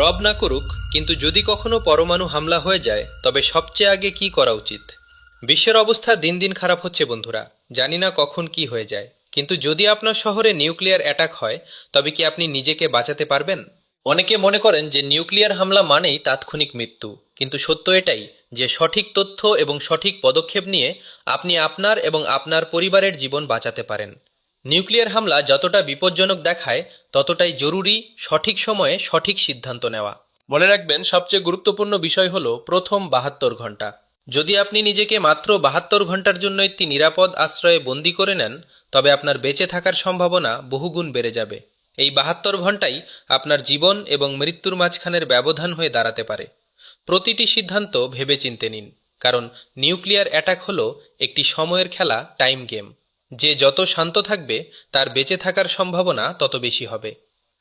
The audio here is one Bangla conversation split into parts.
রব না করুক, কিন্তু যদি কখনো পরমাণু হামলা হয়ে যায় তবে সবচেয়ে আগে কি করা উচিত? বিশ্বের অবস্থা দিন দিন খারাপ হচ্ছে বন্ধুরা। জানি না কখন কি হয়ে যায়, কিন্তু যদি আপনার শহরে নিউক্লিয়ার অ্যাটাক হয় তবে কি আপনি নিজেকে বাঁচাতে পারবেন? অনেকে মনে করেন যে নিউক্লিয়ার হামলা মানেই তাৎক্ষণিক মৃত্যু, কিন্তু সত্য এটাই যে সঠিক তথ্য এবং সঠিক পদক্ষেপ নিয়ে আপনি আপনার এবং আপনার পরিবারের জীবন বাঁচাতে পারেন। নিউক্লিয়ার হামলা যতটা বিপজ্জনক দেখায় ততটাই জরুরি সঠিক সময়ে সঠিক সিদ্ধান্ত নেওয়া। মনে রাখবেন, সবচেয়ে গুরুত্বপূর্ণ বিষয় হলো প্রথম 72 ঘন্টা। যদি আপনি নিজেকে মাত্র 72 ঘন্টার জন্য একটি নিরাপদ আশ্রয়ে বন্দি করে নেন, তবে আপনার বেঁচে থাকার সম্ভাবনা বহুগুণ বেড়ে যাবে। এই 72 ঘন্টাই আপনার জীবন এবং মৃত্যুর মাঝখানের ব্যবধান হয়ে দাঁড়াতে পারে। প্রতিটি সিদ্ধান্ত ভেবেচিন্তে নিন, কারণ নিউক্লিয়ার অ্যাটাক হলো একটি সময়ের খেলা, টাইম গেম। যে যত শান্ত থাকবে তার বেঁচে থাকার সম্ভাবনা তত বেশি হবে।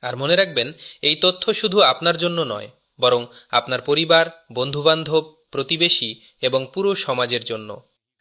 আর মনে রাখবেন, এই তথ্য শুধু আপনার জন্য নয়, বরং আপনার পরিবার, বন্ধুবান্ধব, প্রতিবেশী এবং পুরো সমাজের জন্য।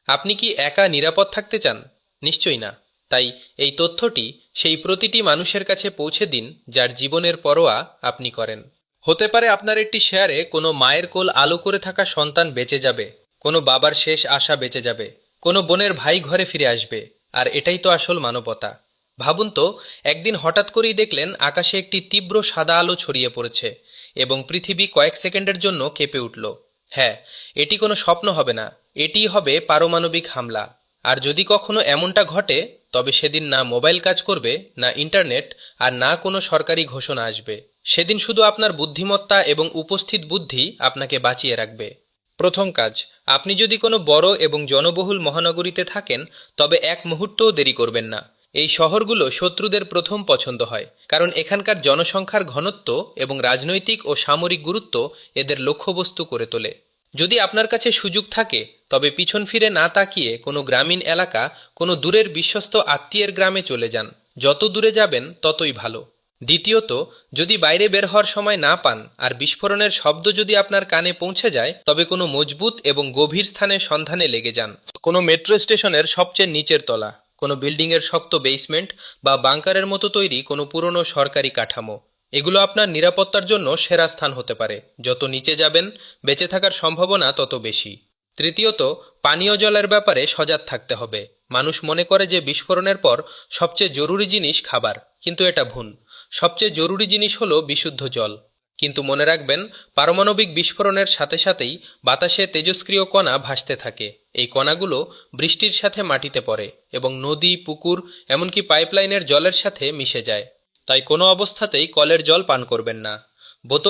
আপনি কি একা নিরাপদ থাকতে চান? নিশ্চয়ই না। তাই এই তথ্যটি সেই প্রতিটি মানুষের কাছে পৌঁছে দিন যার জীবনের পরোয়া আপনি করেন। হতে পারে আপনার একটি শেয়ারে কোনো মায়ের কোল আলো করে থাকা সন্তান বেঁচে যাবে, কোনো বাবার শেষ আশা বেঁচে যাবে, কোনো বোনের ভাই ঘরে ফিরে আসবে। আর এটাই তো আসল মানবতা। ভাবুন তো, একদিন হঠাৎ করেই দেখলেন আকাশে একটি তীব্র সাদা আলো ছড়িয়ে পড়েছে এবং পৃথিবী কয়েক সেকেন্ডের জন্য কেঁপে উঠল। হ্যাঁ, এটি কোনো স্বপ্ন হবে না, এটিই হবে পারমাণবিক হামলা। আর যদি কখনো এমনটা ঘটে, তবে সেদিন না মোবাইল কাজ করবে, না ইন্টারনেট, আর না কোনো সরকারি ঘোষণা আসবে। সেদিন শুধু আপনার বুদ্ধিমত্তা এবং উপস্থিত বুদ্ধি আপনাকে বাঁচিয়ে রাখবে। প্রথম কাজ, আপনি যদি কোনো বড় এবং জনবহুল মহানগরীতে থাকেন তবে এক মুহূর্তও দেরি করবেন না। এই শহরগুলো শত্রুদের প্রথম পছন্দ হয়, কারণ এখানকার জনসংখ্যার ঘনত্ব এবং রাজনৈতিক ও সামরিক গুরুত্ব এদের লক্ষ্যবস্তু করে তোলে। যদি আপনার কাছে সুযোগ থাকে তবে পিছন ফিরে না তাকিয়ে কোনো গ্রামীণ এলাকা, কোনো দূরের বিশ্বস্ত আত্মীয়ের গ্রামে চলে যান। যত দূরে যাবেন ততই ভালো। দ্বিতীয়ত, যদি বাইরে বের হওয়ার সময় না পান আর বিস্ফোরণের শব্দ যদি আপনার কানে পৌঁছে যায়, তবে কোনো মজবুত এবং গভীর স্থানের সন্ধানে লেগে যান। কোনো মেট্রো স্টেশনের সবচেয়ে নিচের তলা, কোনো বিল্ডিংয়ের শক্ত বেসমেন্ট বা বাংকারের মতো তৈরি কোনো পুরনো সরকারি কাঠামো। এগুলো আপনার নিরাপত্তার জন্য সেরা স্থান হতে পারে। যত নিচে যাবেন, বেঁচে থাকার সম্ভাবনা তত বেশি। তৃতীয়ত, পানীয় জলের ব্যাপারে সজাগ থাকতে হবে। মানুষ মনে করে যে বিস্ফোরণের পর সবচেয়ে জরুরি জিনিস খাবার, কিন্তু এটা ভুল। সবচেয়ে জরুরি জিনিস হলো বিশুদ্ধ জল। কিন্তু মনে রাখবেন, পারমাণবিক বিস্ফোরণের সাথে সাথেই বাতাসে তেজস্ক্রিয় কণা ভাসতে থাকে। এই কণাগুলো বৃষ্টির সাথে মাটিতে পড়ে এবং নদী, পুকুর, এমনকি পাইপলাইনের জলের সাথে মিশে যায়। তাই কোনো অবস্থাতেই কলের জল পান করবেন না। বোতল